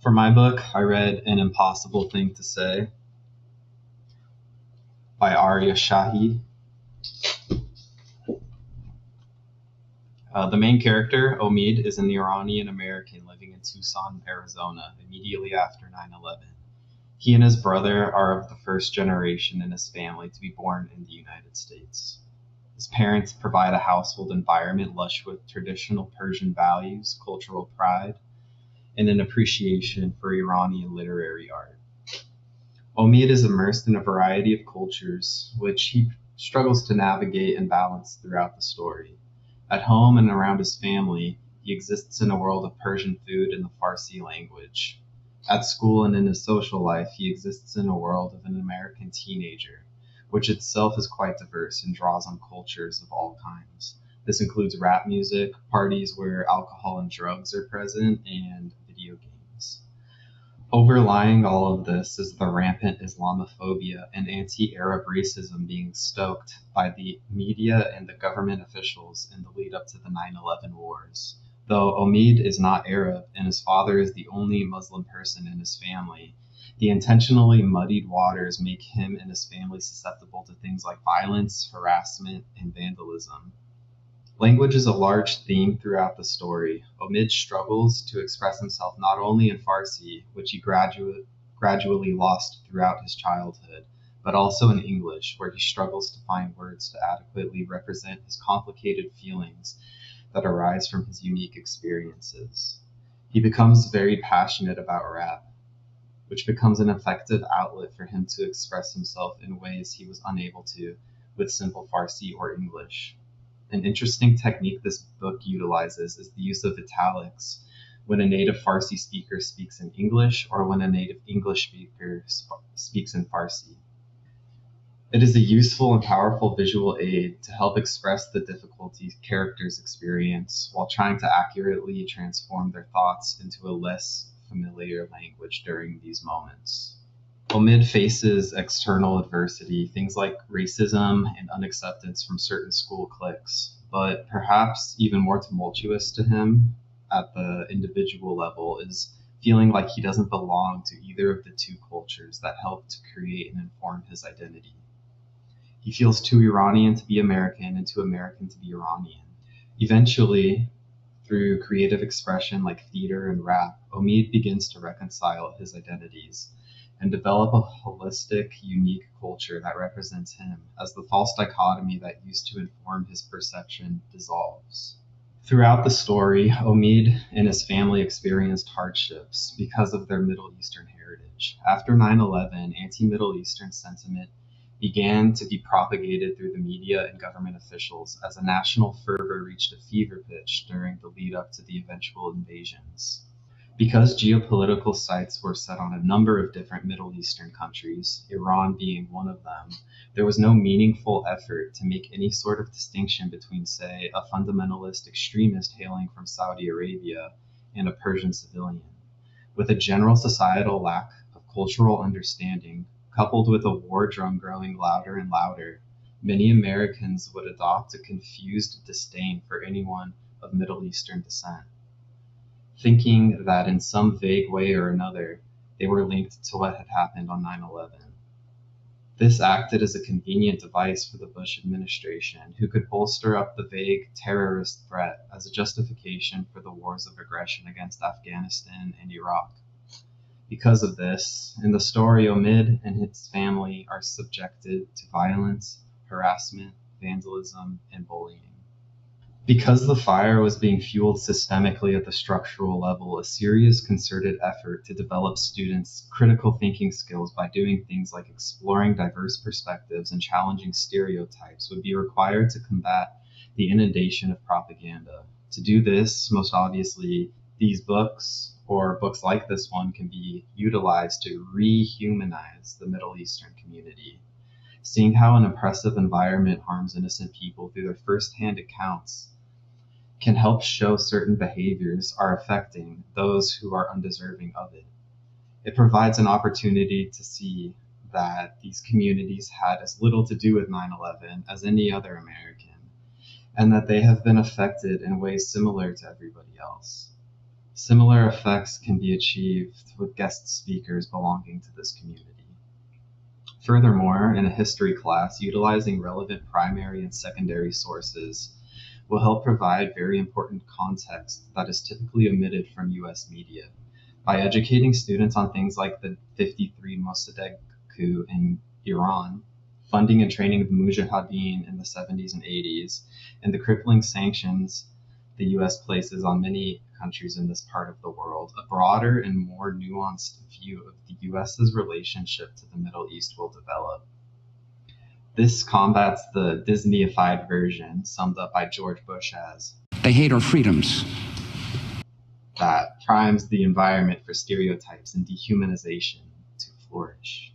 For my book, I read An Impossible Thing to Say by Arya Shahi. The main character, Omid, is an Iranian American living in Tucson, Arizona, immediately after 9/11. He and his brother are of the first generation in his family to be born in the United States. His parents provide a household environment lush with traditional Persian values, cultural pride, and an appreciation for Iranian literary art. Omid is immersed in a variety of cultures, which he struggles to navigate and balance throughout the story. At home and around his family, he exists in a world of Persian food and the Farsi language. At school and in his social life, he exists in a world of an American teenager, which itself is quite diverse and draws on cultures of all kinds. This includes rap music, parties where alcohol and drugs are present, and video games. Overlying all of this is the rampant Islamophobia and anti-Arab racism being stoked by the media and the government officials in the lead up to the 9/11 wars. Though Omid is not Arab and his father is the only Muslim person in his family, the intentionally muddied waters make him and his family susceptible to things like violence, harassment, and vandalism. Language is a large theme throughout the story. Omid struggles to express himself not only in Farsi, which he gradually lost throughout his childhood, but also in English, where he struggles to find words to adequately represent his complicated feelings that arise from his unique experiences. He becomes very passionate about rap, which becomes an effective outlet for him to express himself in ways he was unable to with simple Farsi or English. An interesting technique this book utilizes is the use of italics when a native Farsi speaker speaks in English or when a native English speaker speaks in Farsi. It is a useful and powerful visual aid to help express the difficulties characters experience while trying to accurately transform their thoughts into a less familiar language during these moments. Omid faces external adversity, things like racism and unacceptance from certain school cliques, but perhaps even more tumultuous to him at the individual level is feeling like he doesn't belong to either of the two cultures that helped to create and inform his identity. He feels too Iranian to be American and too American to be Iranian. Eventually, through creative expression like theater and rap, Omid begins to reconcile his identities and develop a holistic, unique culture that represents him as the false dichotomy that used to inform his perception dissolves. Throughout the story, Omid and his family experienced hardships because of their Middle Eastern heritage. After 9/11, anti-Middle Eastern sentiment began to be propagated through the media and government officials as a national fervor reached a fever pitch during the lead up to the eventual invasions. Because geopolitical sights were set on a number of different Middle Eastern countries, Iran being one of them, there was no meaningful effort to make any sort of distinction between, say, a fundamentalist extremist hailing from Saudi Arabia and a Persian civilian. With a general societal lack of cultural understanding, coupled with a war drum growing louder and louder, many Americans would adopt a confused disdain for anyone of Middle Eastern descent, thinking that in some vague way or another, they were linked to what had happened on 9/11. This acted as a convenient device for the Bush administration, who could bolster up the vague terrorist threat as a justification for the wars of aggression against Afghanistan and Iraq. Because of this, in the story, Omid and his family are subjected to violence, harassment, vandalism, and bullying. Because the fire was being fueled systemically at the structural level, a serious concerted effort to develop students' critical thinking skills by doing things like exploring diverse perspectives and challenging stereotypes would be required to combat the inundation of propaganda. To do this, most obviously, these books, or books like this one, can be utilized to rehumanize the Middle Eastern community. Seeing how an oppressive environment harms innocent people through their first-hand accounts can help show certain behaviors are affecting those who are undeserving of it. It provides an opportunity to see that these communities had as little to do with 9/11 as any other American, and that they have been affected in ways similar to everybody else. Similar effects can be achieved with guest speakers belonging to this community. Furthermore, in a history class, utilizing relevant primary and secondary sources will help provide very important context that is typically omitted from US media. By educating students on things like the 53 Mossadegh coup in Iran, funding and training of the Mujahideen in the 70s and 80s, and the crippling sanctions the US places on many countries in this part of the world, a broader and more nuanced view of the US's relationship to the Middle East will develop. This combats the Disneyified version, summed up by George Bush as, "They hate our freedoms." That primes the environment for stereotypes and dehumanization to flourish.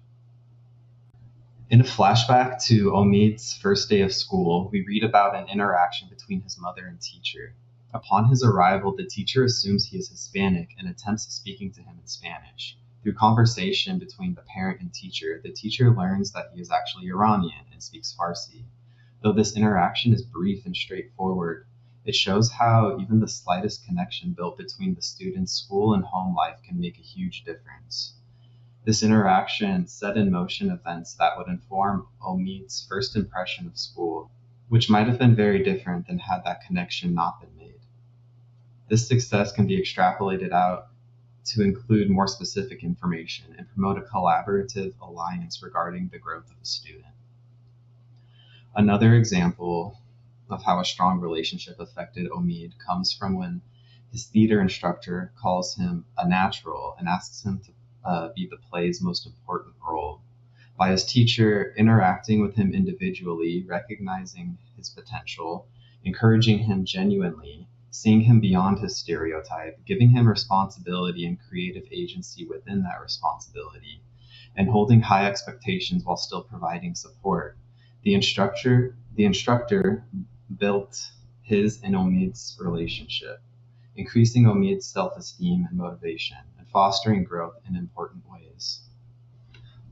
In a flashback to Omid's first day of school, we read about an interaction between his mother and teacher. Upon his arrival, the teacher assumes he is Hispanic and attempts speaking to him in Spanish. Through conversation between the parent and teacher, the teacher learns that he is actually Iranian and speaks Farsi. Though this interaction is brief and straightforward, it shows how even the slightest connection built between the student's school and home life can make a huge difference. This interaction set in motion events that would inform Omid's first impression of school, which might have been very different than had that connection not been made. This success can be extrapolated out to include more specific information and promote a collaborative alliance regarding the growth of a student. Another example of how a strong relationship affected Omid comes from when his theater instructor calls him a natural and asks him to be the play's most important role. By his teacher interacting with him individually, recognizing his potential, encouraging him genuinely, seeing him beyond his stereotype, giving him responsibility and creative agency within that responsibility, and holding high expectations while still providing support. The instructor built his and Omid's relationship, increasing Omid's self-esteem and motivation, and fostering growth in important ways.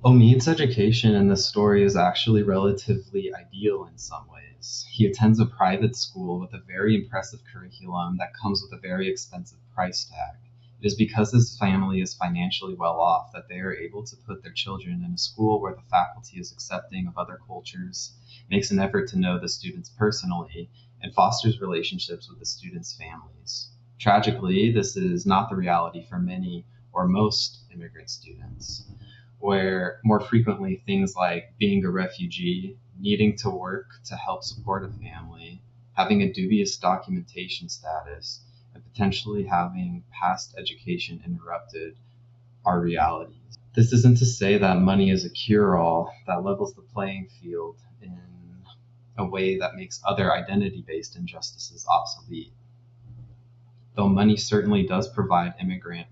Omid's education in this story is actually relatively ideal in some ways. He attends a private school with a very impressive curriculum that comes with a very expensive price tag. It is because his family is financially well off that they are able to put their children in a school where the faculty is accepting of other cultures, makes an effort to know the students personally, and fosters relationships with the students' families. Tragically, this is not the reality for many or most immigrant students, where more frequently things like being a refugee, needing to work to help support a family, having a dubious documentation status, and potentially having past education interrupted are realities. This isn't to say that money is a cure-all that levels the playing field in a way that makes other identity-based injustices obsolete. Though money certainly does provide immigrant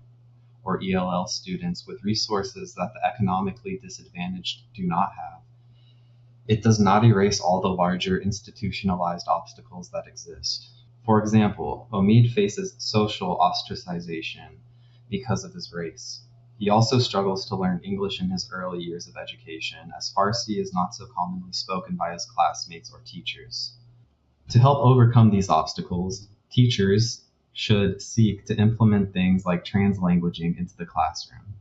or ELL students with resources that the economically disadvantaged do not have, it does not erase all the larger institutionalized obstacles that exist. For example, Omid faces social ostracization because of his race. He also struggles to learn English in his early years of education, as Farsi is not so commonly spoken by his classmates or teachers. To help overcome these obstacles, teachers should seek to implement things like translanguaging into the classroom,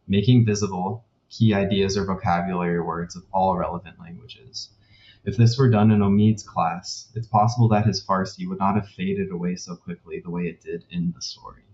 making visible key ideas or vocabulary words of all relevant languages. If this were done in Omid's class, it's possible that his Farsi would not have faded away so quickly the way it did in the story.